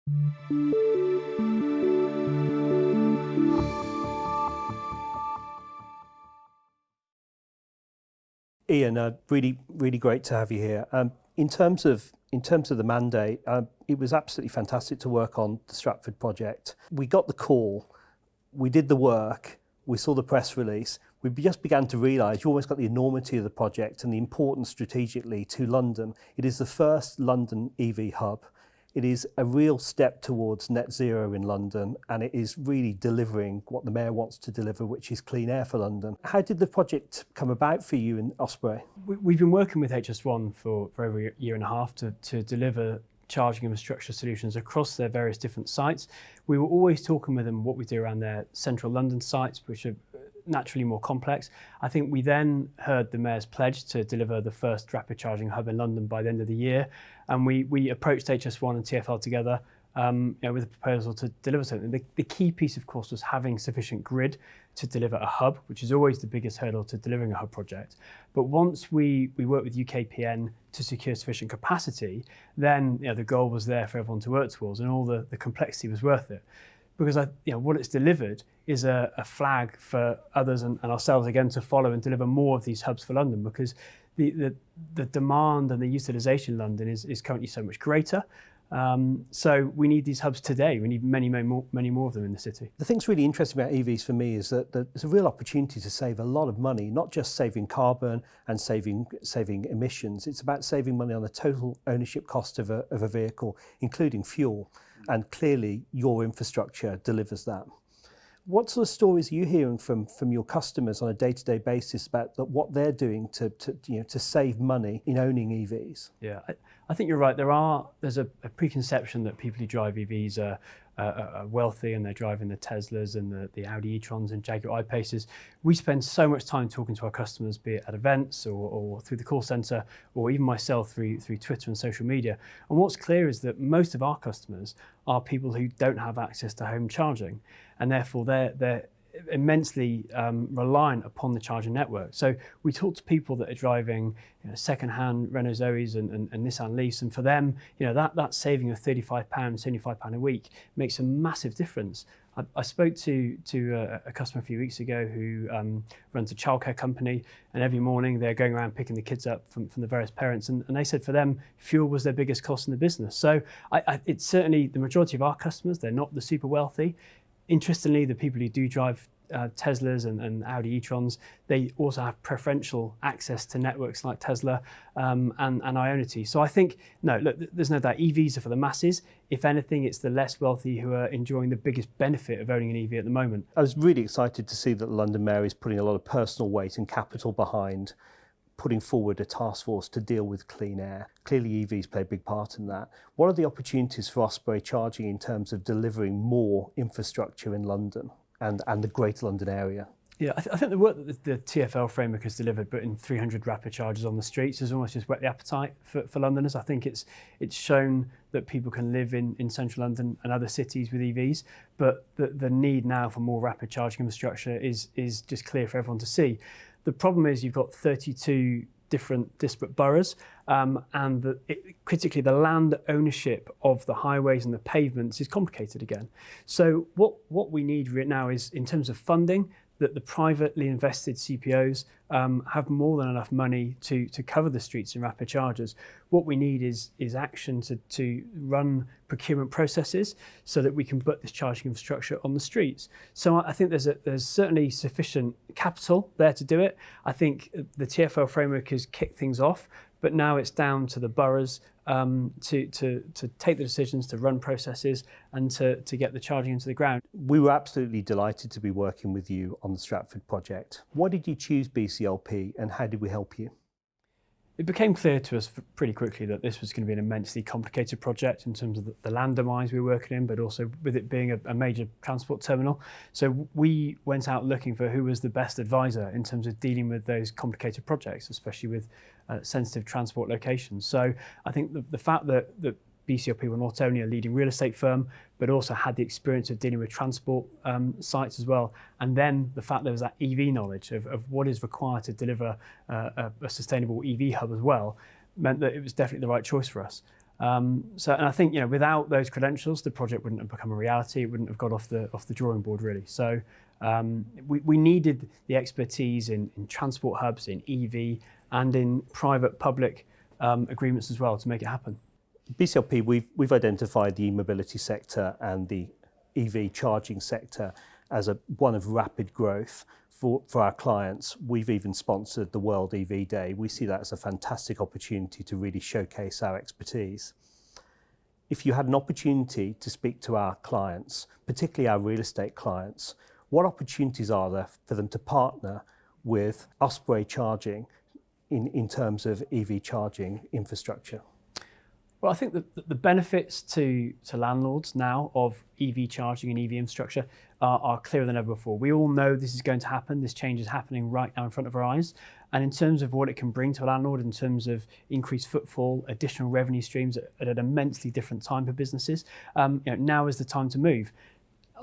Ian, really great to have you here. In terms of the mandate, it was absolutely fantastic to work on the Stratford project. We got the call, we did the work, we saw the press release. We just began to realise you almost got the enormity of the project and the importance strategically to London. It is the first London EV hub. It is a real step towards net zero in London, and it is really delivering what the Mayor wants to deliver, which is clean air for London. How did the project come about for you in Osprey? We've been working with HS1 for over a year and a half to deliver charging infrastructure solutions across their various different sites. We were always talking with them what we do around their central London sites, which are naturally more complex. I think we then heard the Mayor's pledge to deliver the first rapid charging hub in London by the end of the year, and we approached HS1 and TfL together with a proposal to deliver something. The key piece, of course, was having sufficient grid to deliver a hub, which is always the biggest hurdle to delivering a hub project. But once we worked with UKPN to secure sufficient capacity, then the goal was there for everyone to work towards, and all the complexity was worth it. Because what it's delivered is a flag for others and ourselves again to follow and deliver more of these hubs for London, because the demand and the utilisation in London is currently so much greater. So we need these hubs today. We need many more of them in the city. The thing's really interesting about EVs for me is that there's a real opportunity to save a lot of money, not just saving carbon and saving emissions. It's about saving money on the total ownership cost of a vehicle, including fuel. And clearly your infrastructure delivers that. What sort of stories are you hearing from your customers on a day-to-day basis about what they're doing to save money in owning EVs? Yeah, I think you're right. There's a preconception that people who drive EVs are wealthy and they're driving the Teslas and the Audi e-trons and Jaguar I-Paces. We spend so much time talking to our customers, be it at events or through the call centre, or even myself through Twitter and social media. And what's clear is that most of our customers are people who don't have access to home charging, and therefore they're immensely reliant upon the charging network. So we talk to people that are driving second-hand Renault Zoes and Nissan Leafs, and for them, that saving of £35, £75 a week makes a massive difference. I spoke to a customer a few weeks ago who runs a childcare company, and every morning they're going around picking the kids up from the various parents, and they said for them, fuel was their biggest cost in the business. So it's certainly the majority of our customers, they're not the super wealthy. Interestingly, the people who do drive Teslas and Audi e-trons, they also have preferential access to networks like Tesla and Ionity. So I think, there's no doubt EVs are for the masses. If anything, it's the less wealthy who are enjoying the biggest benefit of owning an EV at the moment. I was really excited to see that the London Mayor is putting a lot of personal weight and capital behind putting forward a task force to deal with clean air. Clearly EVs play a big part in that. What are the opportunities for Osprey Charging in terms of delivering more infrastructure in London and the Greater London area? Yeah, I think the work that the TfL framework has delivered, putting 300 rapid chargers on the streets, has almost just whet the appetite for Londoners. I think it's shown that people can live in central London and other cities with EVs, but the need now for more rapid charging infrastructure is just clear for everyone to see. The problem is you've got 32 different disparate boroughs, and critically the land ownership of the highways and the pavements is complicated again. So what we need right now is, in terms of funding, that the privately invested CPOs have more than enough money to cover the streets and rapid chargers. What we need is action to run procurement processes so that we can put this charging infrastructure on the streets. So I think there's certainly sufficient capital there to do it. I think the TfL framework has kicked things off, but now it's down to the boroughs to take the decisions, to run processes, and to get the charging into the ground. We were absolutely delighted to be working with you on the Stratford project. Why did you choose BCLP and how did we help you? It became clear to us pretty quickly that this was going to be an immensely complicated project in terms of the land domains we were working in, but also with it being a major transport terminal. So we went out looking for who was the best advisor in terms of dealing with those complicated projects, especially with sensitive transport locations. So I think the fact that BCLP were not only a leading real estate firm, but also had the experience of dealing with transport sites as well. And then the fact there was that EV knowledge of what is required to deliver a sustainable EV hub as well, meant that it was definitely the right choice for us. And I think without those credentials, the project wouldn't have become a reality. It wouldn't have got off the drawing board really. So we needed the expertise in transport hubs, in EV, and in private-public agreements as well to make it happen. BCLP, we've identified the e-mobility sector and the EV charging sector as one of rapid growth for our clients. We've even sponsored the World EV Day. We see that as a fantastic opportunity to really showcase our expertise. If you had an opportunity to speak to our clients, particularly our real estate clients, what opportunities are there for them to partner with Osprey Charging in terms of EV charging infrastructure? Well, I think that the benefits to landlords now of EV charging and EV infrastructure are clearer than ever before. We all know this is going to happen. This change is happening right now in front of our eyes. And in terms of what it can bring to a landlord, in terms of increased footfall, additional revenue streams at an immensely different time for businesses, now is the time to move.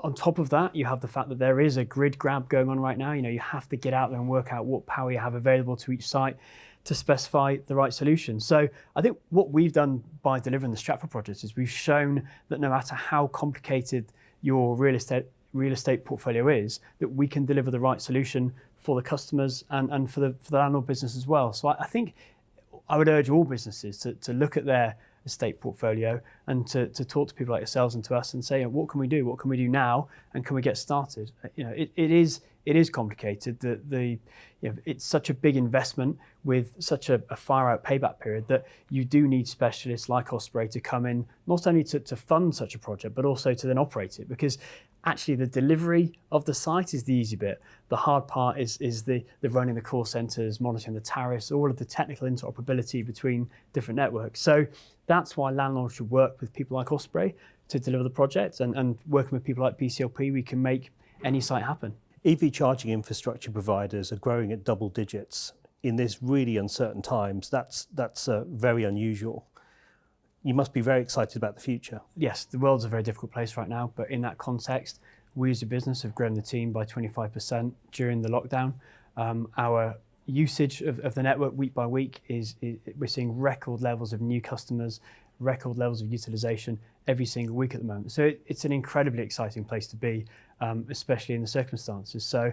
On top of that, you have the fact that there is a grid grab going on right now. You have to get out there and work out what power you have available to each site to specify the right solution. So I think what we've done by delivering the Stratford project is we've shown that no matter how complicated your real estate portfolio is, that we can deliver the right solution for the customers and for the landlord business as well. So I think I would urge all businesses to look at their estate portfolio and to talk to people like yourselves and to us and say, what can we do? What can we do now? And can we get started? It is complicated. It's such a big investment with such a far out payback period that you do need specialists like Osprey to come in, not only to fund such a project, but also to then operate it, because actually the delivery of the site is the easy bit. The hard part is the running the call centres, monitoring the tariffs, all of the technical interoperability between different networks. So that's why landlords should work with people like Osprey to deliver the project, and working with people like BCLP, we can make any site happen. EV charging infrastructure providers are growing at double digits in this really uncertain times. That's very unusual. You must be very excited about the future. Yes, the world's a very difficult place right now, but in that context, we as a business have grown the team by 25% during the lockdown. Our usage of the network week by week we're seeing record levels of new customers, record levels of utilization every single week at the moment. So it's an incredibly exciting place to be, especially in the circumstances. So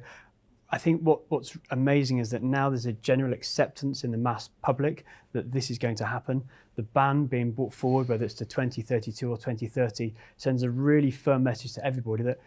I think what's amazing is that now there's a general acceptance in the mass public that this is going to happen. The ban being brought forward, whether it's to 2032 or 2030, sends a really firm message to everybody that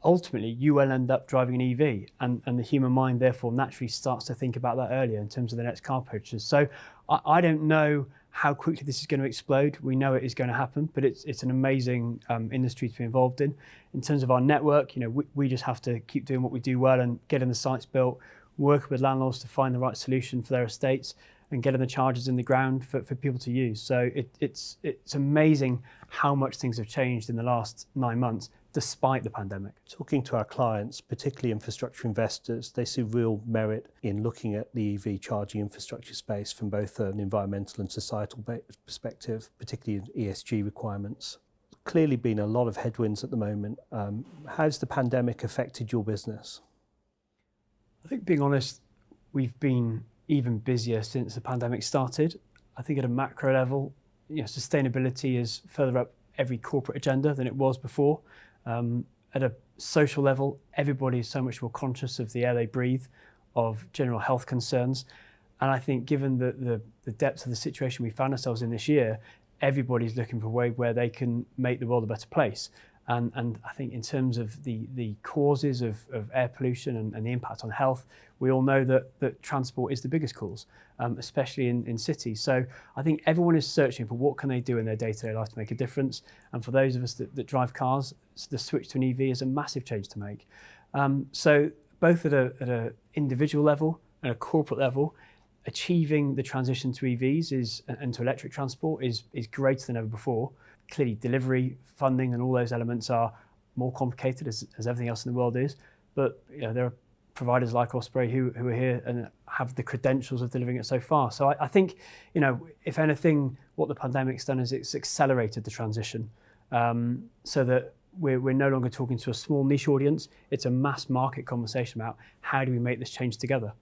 ultimately you will end up driving an EV, and the human mind therefore naturally starts to think about that earlier in terms of the next car purchases. So I don't know how quickly this is going to explode. We know it is going to happen, but it's an amazing industry to be involved in. In terms of our network, we just have to keep doing what we do well and getting the sites built, working with landlords to find the right solution for their estates, and getting the chargers in the ground for people to use. So it's amazing how much things have changed in the last 9 months, despite the pandemic. Talking to our clients, particularly infrastructure investors, they see real merit in looking at the EV charging infrastructure space from both an environmental and societal perspective, particularly ESG requirements. Clearly been a lot of headwinds at the moment. How's the pandemic affected your business? I think, being honest, we've been even busier since the pandemic started. I think at a macro level, sustainability is further up every corporate agenda than it was before. At a social level, everybody is so much more conscious of the air they breathe, of general health concerns. And I think given the depth of the situation we found ourselves in this year, everybody's looking for a way where they can make the world a better place. And I think in terms of the causes of air pollution and the impact on health, we all know that transport is the biggest cause, especially in cities. So I think everyone is searching for what can they do in their day-to-day life to make a difference. And for those of us that drive cars, the switch to an EV is a massive change to make. So both at an individual level and a corporate level, achieving the transition to EVs and to electric transport is greater than ever before. Clearly, delivery, funding, and all those elements are more complicated, as everything else in the world is. But there are providers like Osprey who are here and have the credentials of delivering it so far. So I think, if anything, what the pandemic's done is it's accelerated the transition, so that we're no longer talking to a small niche audience. It's a mass market conversation about how do we make this change together.